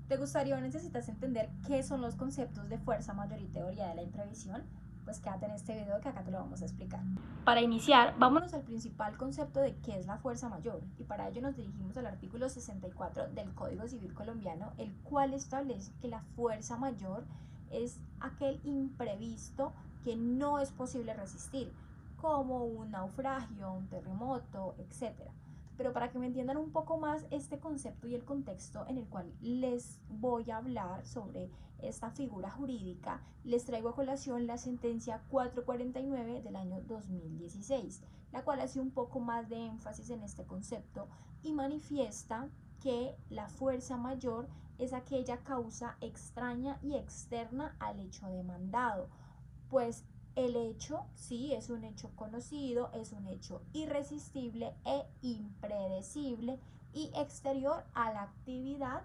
¿Te gustaría o necesitas entender qué son los conceptos de fuerza mayor y teoría de la imprevisión? Pues quédate en este video que acá te lo vamos a explicar. Para iniciar, vámonos al principal concepto de qué es la fuerza mayor, y para ello nos dirigimos al artículo 64 del Código Civil colombiano, el cual establece que la fuerza mayor es aquel imprevisto que no es posible resistir, como un naufragio, un terremoto, etc. Pero para que me entiendan un poco más este concepto y el contexto en el cual les voy a hablar sobre esta figura jurídica, les traigo a colación la sentencia 449 del año 2016, la cual hace un poco más de énfasis en este concepto y manifiesta que la fuerza mayor es aquella causa extraña y externa al hecho demandado, pues el hecho sí es un hecho conocido, es un hecho irresistible e impredecible y exterior a la actividad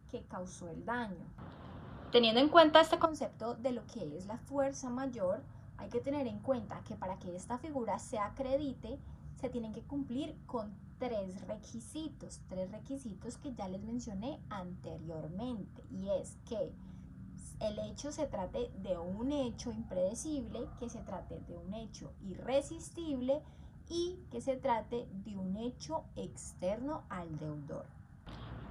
que causó el daño. Teniendo en cuenta este concepto de lo que es la fuerza mayor, hay que tener en cuenta que para que esta figura se acredite, se tienen que cumplir con tres requisitos que ya les mencioné anteriormente, y es que el hecho se trate de un hecho impredecible, que se trate de un hecho irresistible y que se trate de un hecho externo al deudor.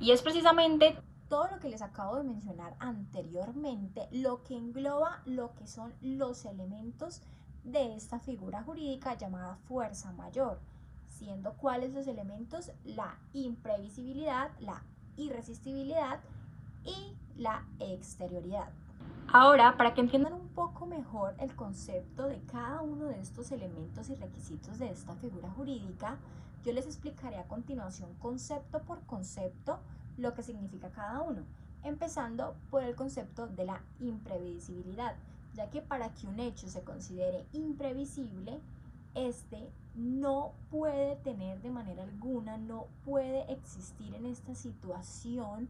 Y es precisamente todo lo que les acabo de mencionar anteriormente lo que engloba lo que son los elementos de esta figura jurídica llamada fuerza mayor, siendo cuáles los elementos: la imprevisibilidad, la irresistibilidad y la exterioridad. Ahora, para que entiendan un poco mejor el concepto de cada uno de estos elementos y requisitos de esta figura jurídica, yo les explicaré a continuación concepto por concepto lo que significa cada uno, empezando por el concepto de la imprevisibilidad, ya que para que un hecho se considere imprevisible, este no puede tener de manera alguna, no puede existir en esta situación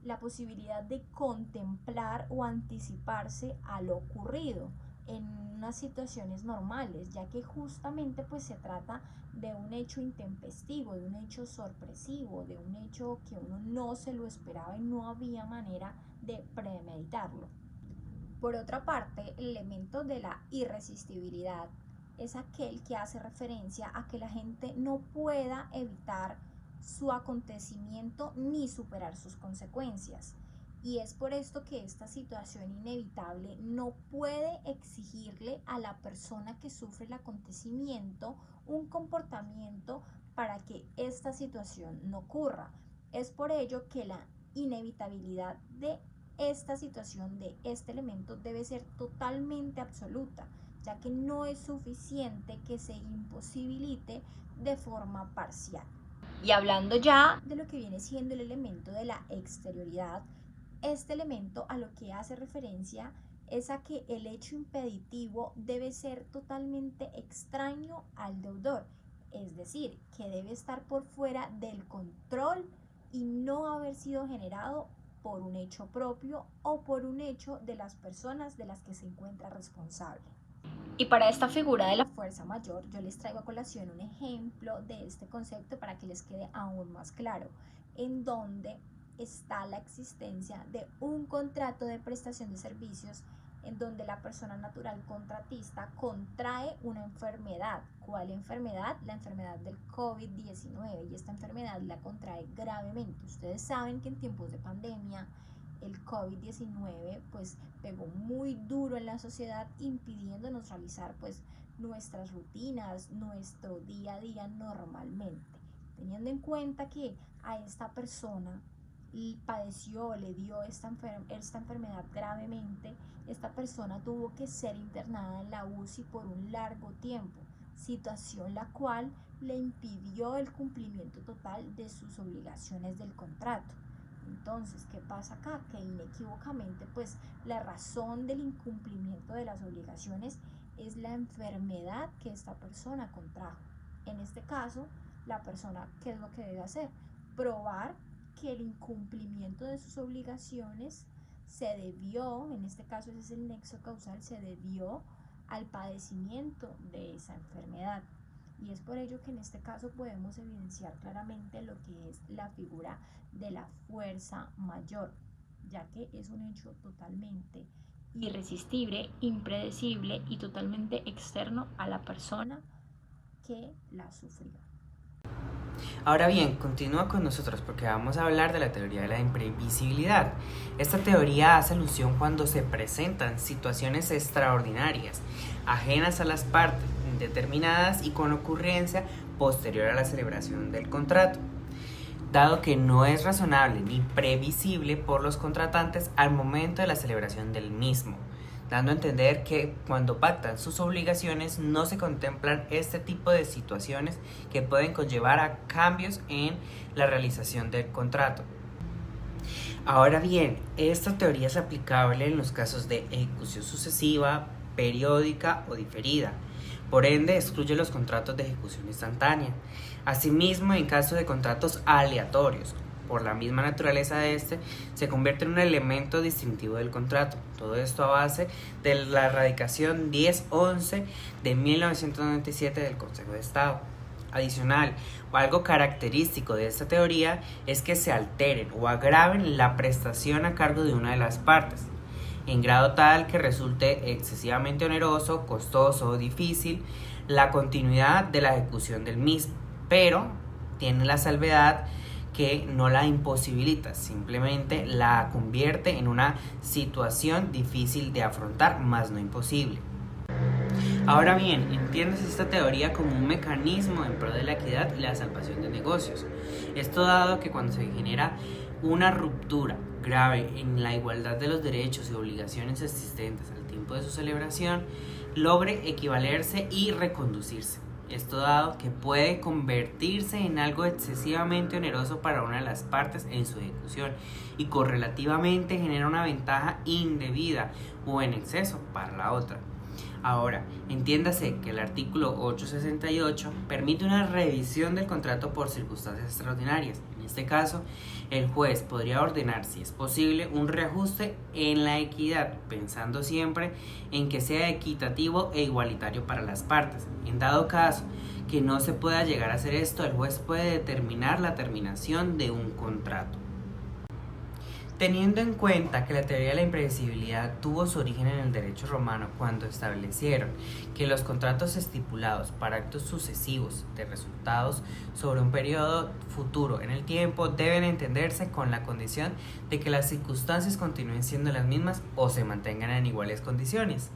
la posibilidad de contemplar o anticiparse a lo ocurrido en unas situaciones normales, ya que justamente pues se trata de un hecho intempestivo, de un hecho sorpresivo, de un hecho que uno no se lo esperaba y no había manera de premeditarlo. Por otra parte, el elemento de la irresistibilidad es aquel que hace referencia a que la gente no pueda evitar su acontecimiento ni superar sus consecuencias. Y es por esto que esta situación inevitable no puede exigirle a la persona que sufre el acontecimiento un comportamiento para que esta situación no ocurra. Es por ello que la inevitabilidad de esta situación, de este elemento, debe ser totalmente absoluta, ya que no es suficiente que se imposibilite de forma parcial. Y hablando ya de lo que viene siendo el elemento de la exterioridad, este elemento a lo que hace referencia es a que el hecho impeditivo debe ser totalmente extraño al deudor, es decir, que debe estar por fuera del control y no haber sido generado por un hecho propio o por un hecho de las personas de las que se encuentra responsable. Y para esta figura de la fuerza mayor, yo les traigo a colación un ejemplo de este concepto para que les quede aún más claro, en donde está la existencia de un contrato de prestación de servicios en donde la persona natural contratista contrae una enfermedad. ¿Cuál enfermedad? La enfermedad del COVID-19, y esta enfermedad la contrae gravemente. Ustedes saben que en tiempos de pandemia el COVID-19 pues pegó muy duro en la sociedad, impidiéndonos realizar pues nuestras rutinas, nuestro día a día normalmente. Teniendo en cuenta que a esta persona padeció, le dio esta enfermedad gravemente, esta persona tuvo que ser internada en la UCI por un largo tiempo, situación la cual le impidió el cumplimiento total de sus obligaciones del contrato. Entonces, ¿qué pasa acá? Que inequívocamente, pues la razón del incumplimiento de las obligaciones es la enfermedad que esta persona contrajo. En este caso, la persona, ¿qué es lo que debe hacer? Probar que el incumplimiento de sus obligaciones se debió, en este caso ese es el nexo causal, se debió al padecimiento de esa enfermedad. Y es por ello que en este caso podemos evidenciar claramente lo que es la figura de la fuerza mayor. ya que es un hecho totalmente irresistible, impredecible y totalmente externo a la persona que la sufrió. Ahora bien, continúa con nosotros porque vamos a hablar de la teoría de la imprevisibilidad. Esta teoría hace alusión cuando se presentan situaciones extraordinarias, ajenas a las partes, indeterminadas y con ocurrencia posterior a la celebración del contrato, dado que no es razonable ni previsible por los contratantes al momento de la celebración del mismo, dando a entender que cuando pactan sus obligaciones no se contemplan este tipo de situaciones que pueden conllevar a cambios en la realización del contrato. Ahora bien, esta teoría es aplicable en los casos de ejecución sucesiva, periódica o diferida. Por ende, excluye los contratos de ejecución instantánea. Asimismo, en caso de contratos aleatorios, por la misma naturaleza de este, se convierte en un elemento distintivo del contrato. Todo esto a base de la radicación 1011 de 1997 del Consejo de Estado. Adicional, o algo característico de esta teoría es que se alteren o agraven la prestación a cargo de una de las partes, en grado tal que resulte excesivamente oneroso, costoso o difícil la continuidad de la ejecución del mismo, pero tiene la salvedad que no la imposibilita, simplemente la convierte en una situación difícil de afrontar, más no imposible. Ahora bien, entiendes esta teoría como un mecanismo en pro de la equidad y la salvación de negocios. Esto dado que cuando se genera una ruptura grave en la igualdad de los derechos y obligaciones existentes al tiempo de su celebración, logre equivalerse y reconducirse. Esto dado que puede convertirse en algo excesivamente oneroso para una de las partes en su ejecución y correlativamente genera una ventaja indebida o en exceso para la otra. Ahora, entiéndase que el artículo 868 permite una revisión del contrato por circunstancias extraordinarias. En este caso, el juez podría ordenar, si es posible, un reajuste en la equidad, pensando siempre en que sea equitativo e igualitario para las partes. En dado caso que no se pueda llegar a hacer esto, el juez puede determinar la terminación de un contrato. Teniendo en cuenta que la teoría de la imprevisibilidad tuvo su origen en el derecho romano cuando establecieron que los contratos estipulados para actos sucesivos de resultados sobre un periodo futuro en el tiempo deben entenderse con la condición de que las circunstancias continúen siendo las mismas o se mantengan en iguales condiciones.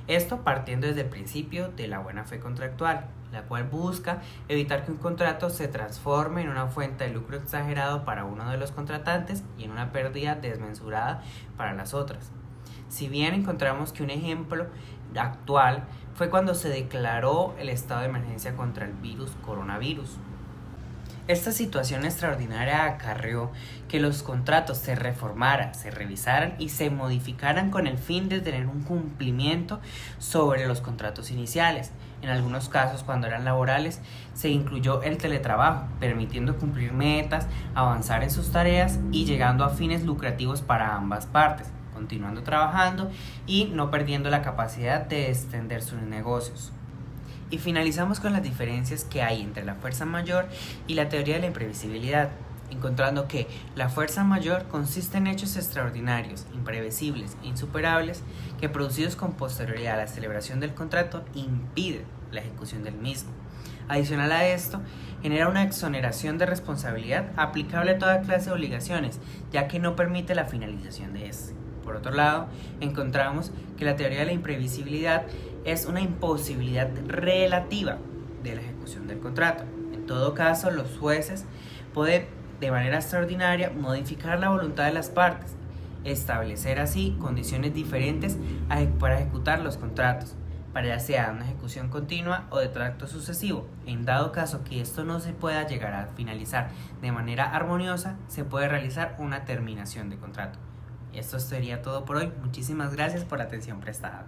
Esto partiendo desde el principio de la buena fe contractual, la cual busca evitar que un contrato se transforme en una fuente de lucro exagerado para uno de los contratantes y en una pérdida desmesurada para las otras. Si bien encontramos que un ejemplo actual fue cuando se declaró el estado de emergencia contra el virus coronavirus. Esta situación extraordinaria acarreó que los contratos se reformaran, se revisaran y se modificaran con el fin de tener un cumplimiento sobre los contratos iniciales. En algunos casos, cuando eran laborales, se incluyó el teletrabajo, permitiendo cumplir metas, avanzar en sus tareas y llegando a fines lucrativos para ambas partes, continuando trabajando y no perdiendo la capacidad de extender sus negocios. Y finalizamos con las diferencias que hay entre la fuerza mayor y la teoría de la imprevisibilidad, encontrando que la fuerza mayor consiste en hechos extraordinarios, imprevisibles e insuperables que, producidos con posterioridad a la celebración del contrato, impiden la ejecución del mismo. Adicional a esto, genera una exoneración de responsabilidad aplicable a toda clase de obligaciones, ya que no permite la finalización de este. Por otro lado, encontramos que la teoría de la imprevisibilidad es una imposibilidad relativa de la ejecución del contrato. En todo caso, los jueces pueden de manera extraordinaria modificar la voluntad de las partes, establecer así condiciones diferentes para ejecutar los contratos, para ya sea una ejecución continua o de tracto sucesivo. En dado caso que esto no se pueda llegar a finalizar de manera armoniosa, se puede realizar una terminación de contrato. Esto sería todo por hoy. Muchísimas gracias por la atención prestada.